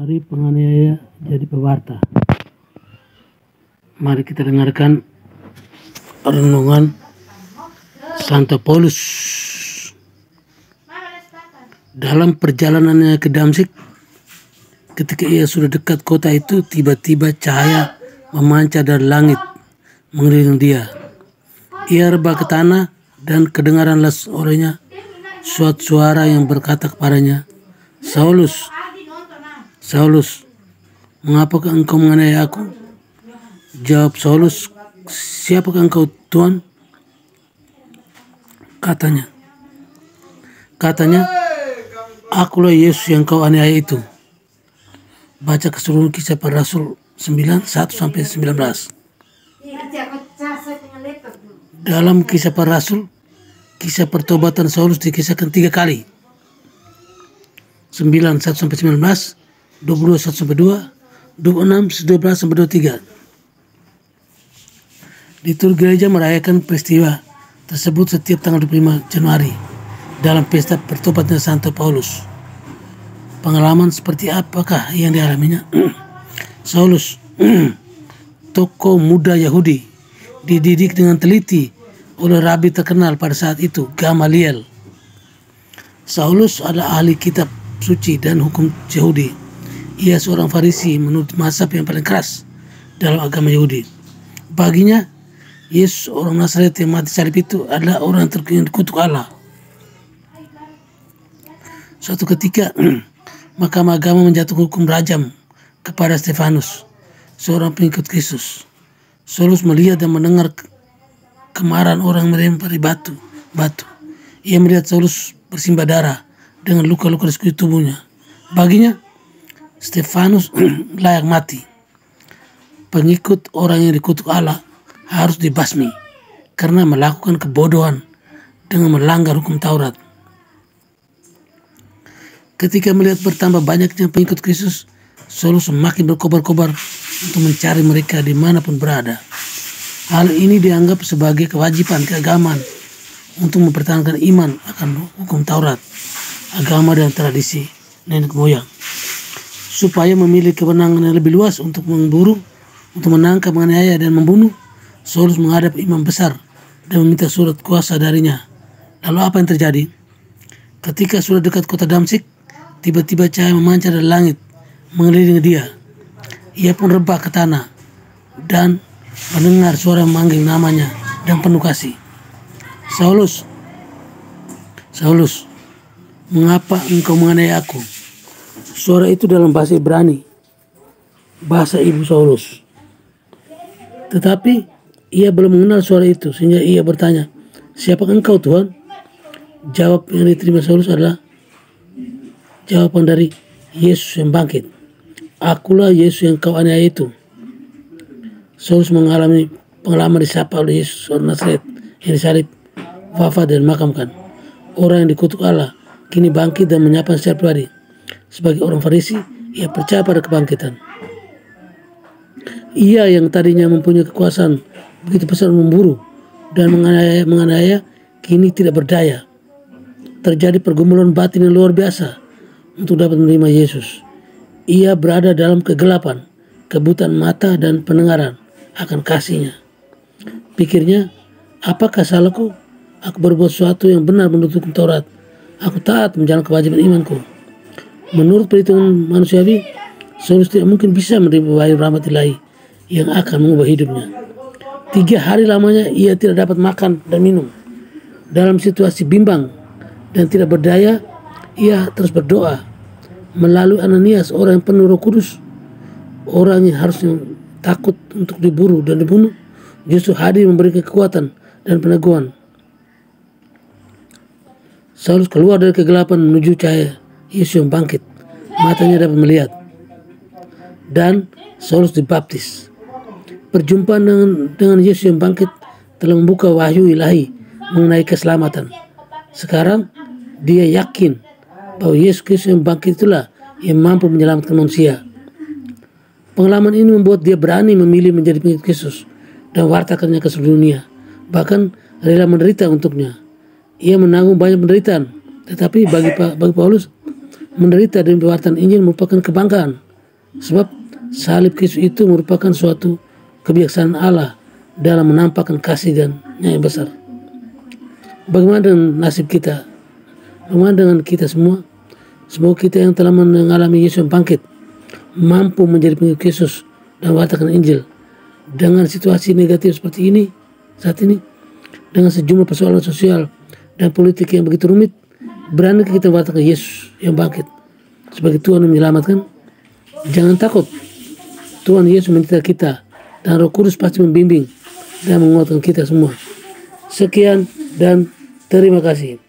Dari penganiaya jadi pewarta. Mari kita dengarkan renungan Santo Paulus. Dalam perjalanannya ke Damsyik, ketika ia sudah dekat kota itu, tiba-tiba cahaya memancar dari langit mengelilingi dia. Ia rebah ke tanah dan kedengaranlah olehnya suatu suara yang berkata kepadanya, "Saulus, Saulus, mengapakah engkau menganiaya aku?" Jawab Saulus, "Siapakah engkau, Tuhan?" Katanya, "Akulah Yesus yang kau aniaya itu." Baca keseluruhan Kisah Para Rasul 9:1-19. Dalam Kisah Para Rasul, kisah pertobatan Saulus dikisahkan 3 kali. 9:1-19, 22:1-2, 26:12-23. Liturgi gereja merayakan peristiwa tersebut setiap tanggal 25 Januari dalam pesta pertobatan Santo Paulus. Pengalaman seperti apakah yang dialaminya? Saulus, tokoh muda Yahudi, dididik dengan teliti oleh rabi terkenal pada saat itu, Gamaliel. Saulus adalah ahli kitab suci dan hukum Yahudi. Ia seorang Farisi menurut mazhab yang paling keras dalam agama Yahudi. Baginya, Yesus orang Nazaret yang mati salib itu adalah orang yang dikutuk Allah. Suatu ketika, Mahkamah Agama menjatuhkan hukum rajam kepada Stefanus, seorang pengikut Kristus. Saulus melihat dan mendengar kemarahan orang melempari batu. Ia melihat Saulus bersimbah darah dengan luka-luka di sekujur tubuhnya. Baginya, Stefanus layak mati. Pengikut orang yang dikutuk Allah harus dibasmi karena melakukan kebodohan dengan melanggar hukum Taurat. Ketika melihat bertambah banyaknya pengikut Kristus, Saulus semakin berkobar-kobar untuk mencari mereka dimanapun berada. Hal ini dianggap sebagai kewajiban keagamaan untuk mempertahankan iman akan hukum Taurat, agama dan tradisi nenek moyang. Supaya memiliki kewenangan yang lebih luas untuk memburu, untuk menangkap, menganiaya, dan membunuh, Saulus menghadap imam besar dan meminta surat kuasa darinya. Lalu apa yang terjadi? Ketika sudah dekat kota Damsyik, tiba-tiba cahaya memancar dari langit mengelilingi dia. Ia pun rebah ke tanah dan mendengar suara memanggil namanya dan penuh kasih. "Saulus, Saulus, mengapa engkau menganiaya aku?" Suara itu dalam bahasa Ibrani, bahasa ibu Saulus. Tetapi ia belum mengenal suara itu, sehingga ia bertanya, "Siapakah engkau, Tuhan?" Jawab yang diterima Saulus adalah jawaban dari Yesus yang bangkit. "Akulah Yesus yang kau aniaya itu." Saulus mengalami pengalaman disapa oleh Yesus orang Nazaret yang disalib, wafat dan makamkan. Orang yang dikutuk Allah kini bangkit dan menyapa secara pribadi. Sebagai orang Farisi, ia percaya pada kebangkitan. Ia yang tadinya mempunyai kekuasaan begitu besar memburu dan menganiaya kini tidak berdaya. Terjadi pergumulan batin yang luar biasa untuk dapat menerima Yesus. Ia berada dalam kegelapan, kebutaan mata dan pendengaran akan kasihnya. Pikirnya, apakah salahku? Aku berbuat sesuatu yang benar menurut hukum Taurat. Aku taat menjalankan kewajiban imanku. Menurut perhitungan manusiawi, Saulus tidak mungkin bisa menerima wahyu rahmat ilahi yang akan mengubah hidupnya. 3 hari lamanya ia tidak dapat makan dan minum. Dalam situasi bimbang dan tidak berdaya, ia terus berdoa. Melalui Ananias, orang yang penuh Roh Kudus, orang yang harusnya takut untuk diburu dan dibunuh, justru hadir memberikan kekuatan dan peneguhan. Saulus keluar dari kegelapan menuju cahaya Yesus yang bangkit. Matanya dapat melihat. Dan Saulus dibaptis. Perjumpaan dengan Yesus yang bangkit telah membuka wahyu ilahi mengenai keselamatan. Sekarang dia yakin bahwa Yesus Kristus yang bangkit itulah yang mampu menyelamatkan manusia. Pengalaman ini membuat dia berani memilih menjadi pengikut Kristus dan wartakannya ke seluruh dunia. Bahkan rela menderita untuknya. Ia menanggung banyak penderitaan, tetapi bagi Paulus, menderita dan pewartaan Injil merupakan kebanggaan Sebab salib Kristus itu merupakan suatu kebijaksanaan Allah dalam menampakkan kasih dan yang besar. Bagaimana dengan nasib kita? Bagaimana dengan kita semua? Semoga kita yang telah mengalami Yesus yang bangkit mampu menjadi pengikut Yesus dan mengatakan Injil. Dengan situasi negatif seperti ini saat ini, dengan sejumlah persoalan sosial dan politik yang begitu rumit, berani kita mengatakan Yesus yang bangkit sebagai Tuhan yang menyelamatkan? Jangan takut. Tuhan Yesus menyertai kita dan Roh Kudus pasti membimbing dan menguatkan kita semua. Sekian dan terima kasih.